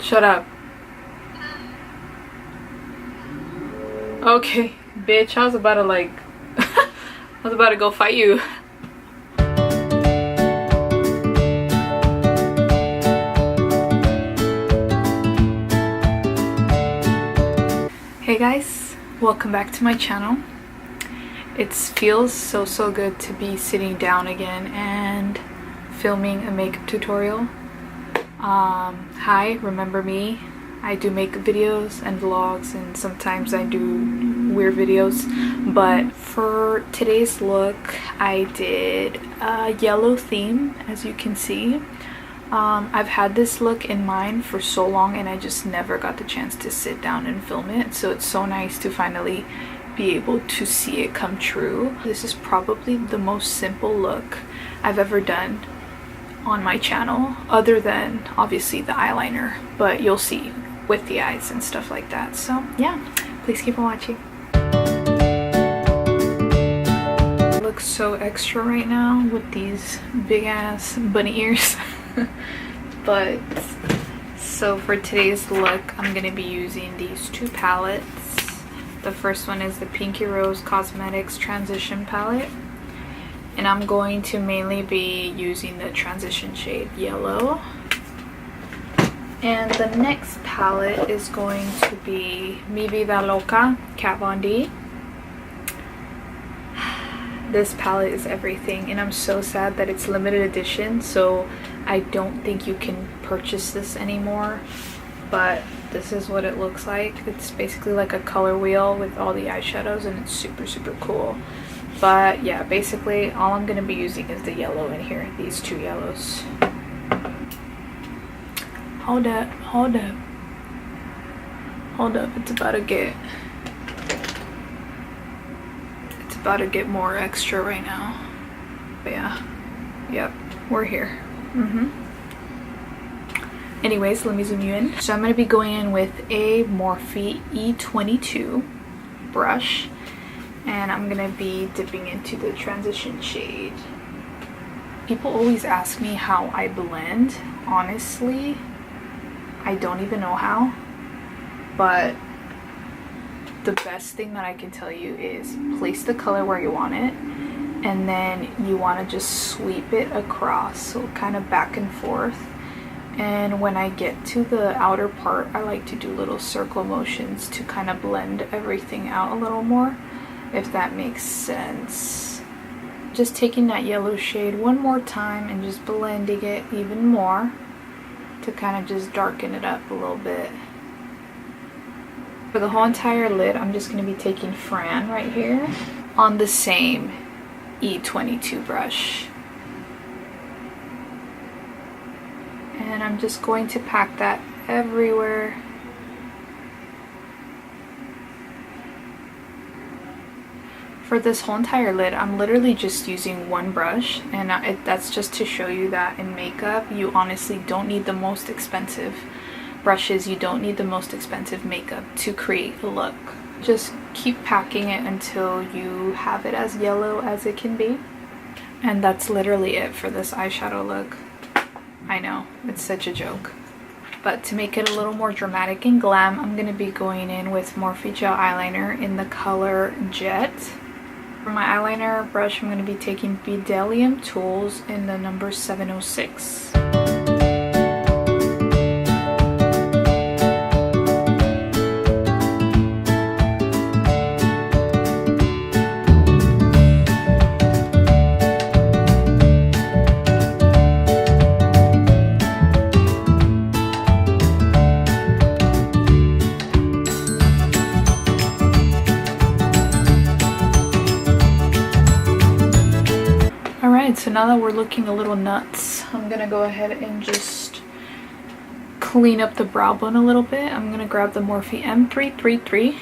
Shut up. Okay, bitch, I was about to like I was about to go fight you. Hey guys, welcome back to my channel. It feels so good to be sitting down again and filming a makeup tutorial. Hi, remember me? I do makeup videos and vlogs, and sometimes I do weird videos, but for today's look I did a yellow theme, as you can see. I've had this look in mind for so long and I just never got the chance to sit down and film it, so it's so nice to finally be able to see it come true. This is probably the most simple look I've ever done on my channel, other than obviously the eyeliner, but you'll see with the eyes and stuff like that. So yeah, please keep on watching. It looks so extra right now with these big ass bunny ears. But so for today's look I'm gonna be using these two palettes. The first one is the Pinky Rose Cosmetics Transition palette, and I'm going to mainly be using the transition shade yellow. And the next palette is going to be Mi Vida Loca Kat Von D. This palette is everything, and I'm so sad that it's limited edition, so I don't think you can purchase this anymore, but this is what it looks like. It's basically like a color wheel with all the eyeshadows, and it's super cool. But yeah, basically all I'm going to be using is the yellow in here, these two yellows. Hold up, it's about to get more extra right now. But yeah, yep, we're here. Anyways, let me zoom you in. So I'm going to be going in with a Morphe E22 brush, and I'm going to be dipping into the transition shade. People always ask me how I blend. Honestly, I don't even know how, but the best thing that I can tell you is place the color where you want it, and then you want to just sweep it across, so kind of back and forth. And when I get to the outer part, I like to do little circle motions to kind of blend everything out a little more, if that makes sense. Just taking that yellow shade one more time and just blending it even more to kind of just darken it up a little bit. For the whole entire lid, I'm just going to be taking Fran right here on the same E22 brush. And I'm just going to pack that everywhere. For this whole entire lid, I'm literally just using one brush, and that's just to show you that in makeup, you honestly don't need the most expensive brushes, you don't need the most expensive makeup to create a look. Just keep packing it until you have it as yellow as it can be. And that's literally it for this eyeshadow look. I know, it's such a joke. But to make it a little more dramatic and glam, I'm going to be going in with Morphe Gel Eyeliner in the color Jet. For my eyeliner brush, I'm going to be taking Bdellium Tools in the number 706. So now that we're looking a little nuts, I'm gonna go ahead and just clean up the brow bone a little bit. I'm gonna grab the Morphe M333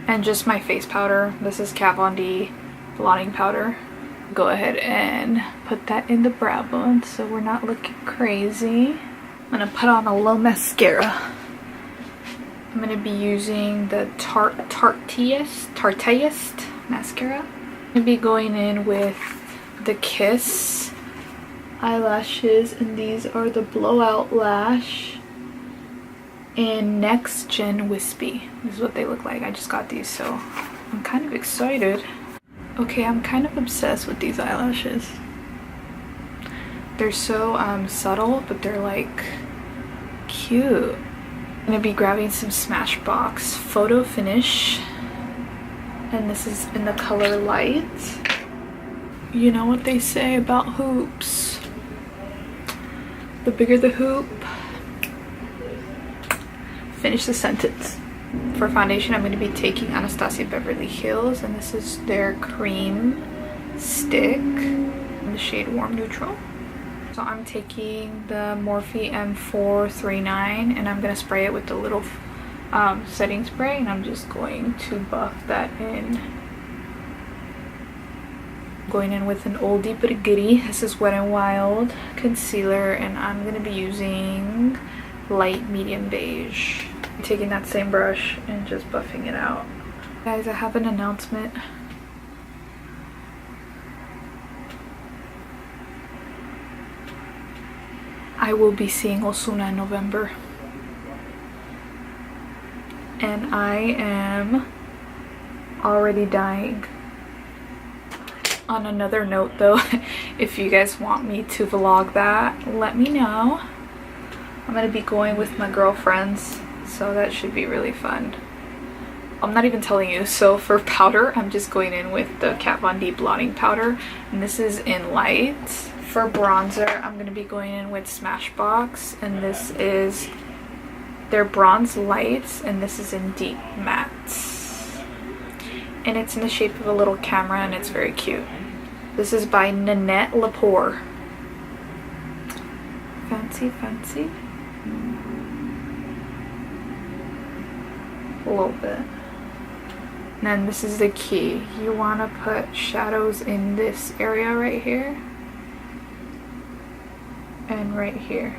and just my face powder. This is Kat Von D blotting powder. Go ahead and put that in the brow bone so we're not looking crazy. I'm gonna put on a little mascara. I'm gonna be using the Tarteist mascara. I'm going to be going in with the Kiss eyelashes, and these are the Blowout Lash in Next Gen Wispy. This is what they look like. I just got these, so I'm kind of excited. Okay, I'm kind of obsessed with these eyelashes. They're so subtle, but they're like cute. I'm gonna be grabbing some Smashbox Photo Finish, and this is in the color Light. You know what they say about hoops. The bigger the hoop, finish the sentence. For foundation, I'm going to be taking Anastasia Beverly Hills, and this is their cream stick in the shade Warm Neutral. So I'm taking the Morphe M439, and I'm going to spray it with the little setting spray, and I'm just going to buff that in. Going in with an oldie but a goodie. This is Wet n Wild concealer, and I'm going to be using light medium beige. I'm taking that same brush and just buffing it out. Guys, I have an announcement. I will be seeing Ozuna in November, and I am already dying. On another note though, if you guys want me to vlog that, let me know. I'm gonna be going with my girlfriends, so that should be really fun. I'm not even telling you. So for powder, I'm just going in with the Kat Von D blotting powder, and this is in Light. For bronzer, I'm gonna be going in with Smashbox, and this is their Bronze Lights, and this is in Deep Matte. And it's in the shape of a little camera, and it's very cute. This is by Nanette Lepore. Fancy, fancy. A little bit. And then this is the key. You want to put shadows in this area right here. And right here.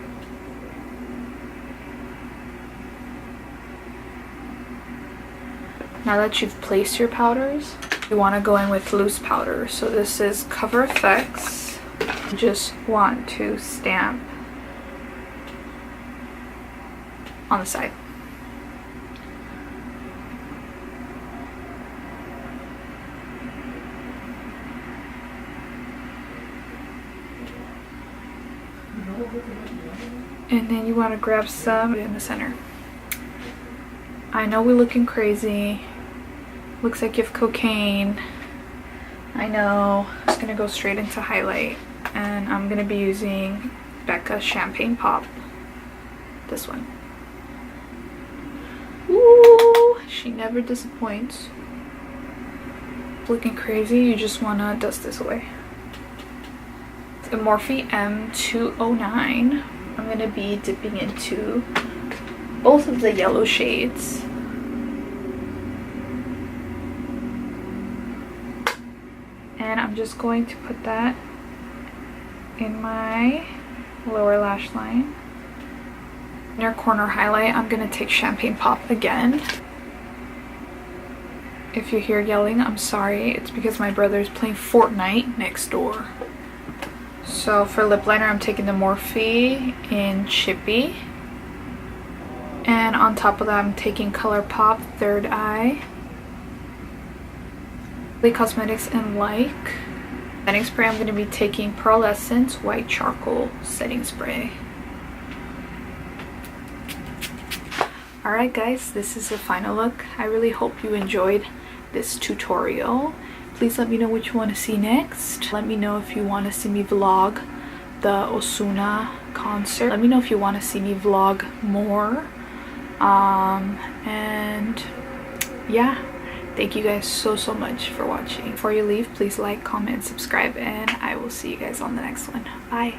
Now that you've placed your powders, you want to go in with loose powder. So this is Cover Effects. You just want to stamp on the side. And then you want to grab some in the center. I know we're looking crazy. Looks like you have cocaine. I know. I'm just gonna go straight into highlight, and I'm gonna be using Becca Champagne Pop. This one. Ooh, she never disappoints. Looking crazy, you just wanna dust this away. The Morphe M209. I'm gonna be dipping into both of the yellow shades. And I'm just going to put that in my lower lash line. Inner corner highlight, I'm gonna take Champagne Pop again. If you hear yelling, I'm sorry. It's because my brother's playing Fortnite next door. So for lip liner, I'm taking the Morphe in Chippy. And on top of that, I'm taking ColourPop Third Eye. Cosmetics and Like. Setting spray, I'm going to be taking Pearl Essence White Charcoal Setting Spray. Alright guys, this is the final look. I really hope you enjoyed this tutorial. Please let me know what you want to see next. Let me know if you want to see me vlog the Ozuna concert. Let me know if you want to see me vlog more. And yeah, thank you guys so much for watching. Before you leave, please like, comment, subscribe, and I will see you guys on the next one. Bye.